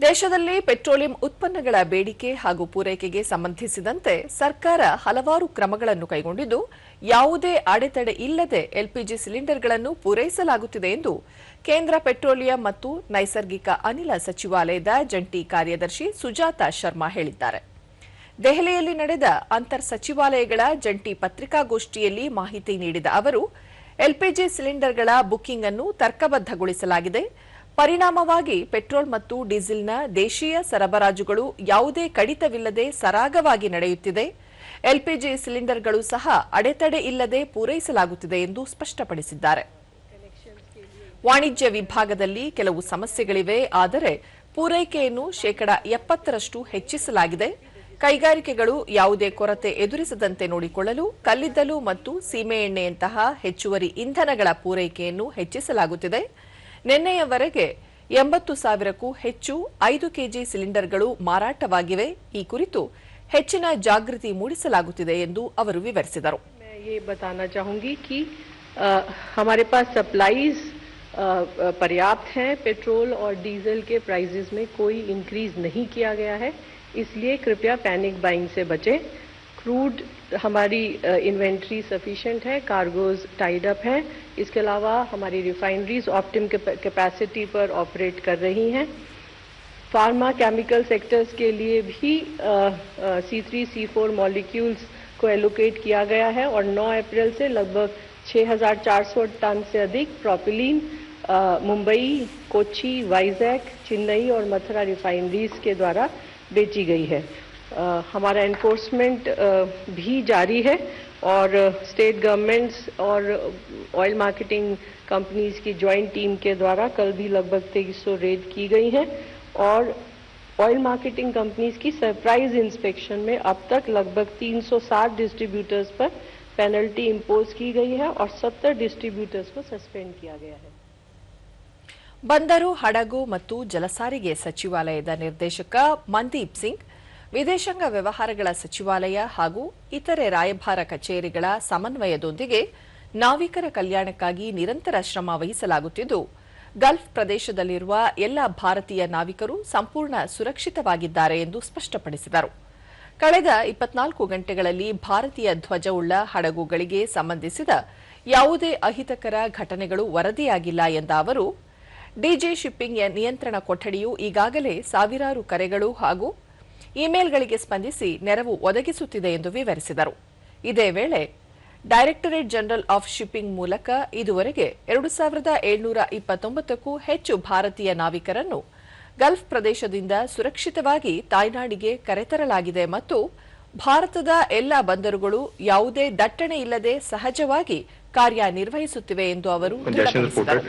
ದೇಶದಲ್ಲಿ ಪೆಟ್ರೋಲಿಯಂ ಉತ್ಪನ್ನಗಳ ಬೇಡಿಕೆ ಹಾಗೂ ಪೂರೈಕೆಗೆ ಸಂಬಂಧಿಸಿದಂತೆ ಸರ್ಕಾರ ಹಲವಾರು ಕ್ರಮಗಳನ್ನು ಕೈಗೊಂಡಿದ್ದು ಯಾವುದೇ ಅಡೆತಡೆ ಇಲ್ಲದೆ ಎಲ್ಪಿಜಿ ಸಿಲಿಂಡರ್ಗಳನ್ನು ಪೂರೈಸಲಾಗುತ್ತಿದೆ ಎಂದು ಕೇಂದ್ರ ಪೆಟ್ರೋಲಿಯಂ ಮತ್ತು ನೈಸರ್ಗಿಕ ಅನಿಲ ಸಚಿವಾಲಯದ ಜಂಟಿ ಕಾರ್ಯದರ್ಶಿ ಸುಜಾತಾ ಶರ್ಮಾ ಹೇಳಿದ್ದಾರೆ. ದೆಹಲಿಯಲ್ಲಿ ನಡೆದ ಅಂತರ್ ಸಚಿವಾಲಯಗಳ ಜಂಟಿ ಪತ್ರಿಕಾಗೋಷ್ಠಿಯಲ್ಲಿ ಮಾಹಿತಿ ನೀಡಿದ ಅವರು, ಎಲ್ಪಿಜಿ ಸಿಲಿಂಡರ್ಗಳ ಬುಕಿಂಗ್ ಅನ್ನು ತರ್ಕಬದ್ಧಗೊಳಿಸಲಾಗಿದೆ. ಪರಿಣಾಮವಾಗಿ ಪೆಟ್ರೋಲ್ ಮತ್ತು ಡೀಸೆಲ್ನ ದೇಶೀಯ ಸರಬರಾಜುಗಳು ಯಾವುದೇ ಕಡಿತವಿಲ್ಲದೆ ಸರಾಗವಾಗಿ ನಡೆಯುತ್ತಿದೆ. ಎಲ್ಪಿಜಿ ಸಿಲಿಂಡರ್ಗಳು ಸಹ ಅಡೆತಡೆ ಇಲ್ಲದೆ ಪೂರೈಸಲಾಗುತ್ತಿದೆ ಎಂದು ಸ್ಪಷ್ಟಪಡಿಸಿದ್ದಾರೆ. ವಾಣಿಜ್ಯ ವಿಭಾಗದಲ್ಲಿ ಕೆಲವು ಸಮಸ್ಯೆಗಳಿವೆ, ಆದರೆ ಪೂರೈಕೆಯನ್ನು 70% ಹೆಚ್ಚಿಸಲಾಗಿದೆ. ಕೈಗಾರಿಕೆಗಳು ಯಾವುದೇ ಕೊರತೆ ಎದುರಿಸದಂತೆ ನೋಡಿಕೊಳ್ಳಲು ಕಲ್ಲಿದ್ದಲು ಮತ್ತು ಸೀಮೆ ಎಣ್ಣೆಯಂತಹ ಹೆಚ್ಚುವರಿ ಇಂಧನಗಳ ಪೂರೈಕೆಯನ್ನು ಹೆಚ್ಚಿಸಲಾಗುತ್ತಿದೆ. ನಿನ್ನೆಯವರೆಗೆ 80,000ಕ್ಕೂ ಹೆಚ್ಚು 5 ಕೆಜಿ ಸಿಲಿಂಡರ್ಗಳು ಮಾರಾಟವಾಗಿವೆ. ಈ ಕುರಿತು ಹೆಚ್ಚಿನ ಜಾಗೃತಿ ಮೂಡಿಸಲಾಗುತ್ತಿದೆ ಎಂದು ಅವರು ವಿವರಿಸಿದರು. मैं ये बताना चाहूंगी कि हमारे पास सप्लाईज पर्याप्त हैं. पेट्रोल और डीजल के प्राइसेस में कोई इंक्रीज नहीं किया गया है, इसलिए कृपया पैनिक बाइंग से बचें. क्रूड हमारी इन्वेंट्री सफिशिएंट है, कार्गोज टाइड अप हैं. इसके अलावा हमारी रिफाइनरीज ऑप्टिम कैपेसिटी पर ऑपरेट कर रही हैं. फार्मा केमिकल सेक्टर्स के लिए भी C3 C4 मॉलिक्यूल्स को एलोकेट किया गया है और 9 अप्रैल से लगभग 6,400 टन से अधिक प्रोपिलीन मुंबई, कोच्चि, वाइजैक, चेन्नई और मथुरा रिफाइनरीज के द्वारा बेची गई है. हमारा एनफोर्समेंट भी जारी है और स्टेट गवर्नमेंट्स और ऑयल मार्केटिंग कंपनीज की ज्वाइंट टीम के द्वारा कल भी लगभग 2300 रेड की गई हैं और ऑयल मार्केटिंग कंपनीज की सरप्राइज इंस्पेक्शन में अब तक लगभग 360 डिस्ट्रीब्यूटर्स पर पेनल्टी इंपोज की गई है और 70 डिस्ट्रीब्यूटर्स को सस्पेंड किया गया है. ಬಂದರು, ಹಡಗು ಮತ್ತು ಜಲಸಾರಿಗೆ ಸಚಿವಾಲಯದ ನಿರ್ದೇಶಕ ಮನ್ದೀಪ್ ಸಿಂಗ್, ವಿದೇಶಾಂಗ ವ್ಯವಹಾರಗಳ ಸಚಿವಾಲಯ ಹಾಗೂ ಇತರೆ ರಾಯಭಾರ ಕಚೇರಿಗಳ ಸಮನ್ವಯದೊಂದಿಗೆ ನಾವಿಕರ ಕಲ್ಯಾಣಕ್ಕಾಗಿ ನಿರಂತರ ಶ್ರಮ ವಹಿಸಲಾಗುತ್ತಿದ್ದು, ಗಲ್ಫ್ ಪ್ರದೇಶದಲ್ಲಿರುವ ಎಲ್ಲ ಭಾರತೀಯ ನಾವಿಕರು ಸಂಪೂರ್ಣ ಸುರಕ್ಷಿತವಾಗಿದ್ದಾರೆ ಎಂದು ಸ್ಪಷ್ಟಪಡಿಸಿದರು. ಕಳೆದ 24 ಗಂಟೆಗಳಲ್ಲಿ ಭಾರತೀಯ ಧ್ವಜವುಳ್ಳ ಹಡಗುಗಳಿಗೆ ಸಂಬಂಧಿಸಿದ ಯಾವುದೇ ಅಹಿತಕರ ಘಟನೆಗಳು ವರದಿಯಾಗಿಲ್ಲ ಎಂದ ಅವರು, ಡಿಜಿ ಶಿಪ್ಪಿಂಗ್ ನಿಯಂತ್ರಣ ಕೊಠಡಿಯು ಈಗಾಗಲೇ ಸಾವಿರಾರು ಕರೆಗಳು ಹಾಗೂ ಇಮೇಲ್ಗಳಿಗೆ ಸ್ಪಂದಿಸಿ ನೆರವು ಒದಗಿಸುತ್ತಿದೆ ಎಂದು ವಿವರಿಸಿದರು. ಇದೇ ವೇಳೆ ಡೈರೆಕ್ಟರೇಟ್ ಜನರಲ್ ಆಫ್ ಶಿಪ್ಪಿಂಗ್ ಮೂಲಕ ಇದುವರೆಗೆ 2,729ಕ್ಕೂ ಹೆಚ್ಚು ಭಾರತೀಯ ನಾವಿಕರನ್ನು ಗಲ್ಫ್ ಪ್ರದೇಶದಿಂದ ಸುರಕ್ಷಿತವಾಗಿ ತಾಯ್ನಾಡಿಗೆ ಕರೆತರಲಾಗಿದೆ ಮತ್ತು ಭಾರತದ ಎಲ್ಲ ಬಂದರುಗಳು ಯಾವುದೇ ದಟ್ಟಣೆ ಇಲ್ಲದೆ ಸಹಜವಾಗಿ ಕಾರ್ಯನಿರ್ವಹಿಸುತ್ತಿವೆ ಎಂದು ಅವರು ತಿಳಿಸಿದರು.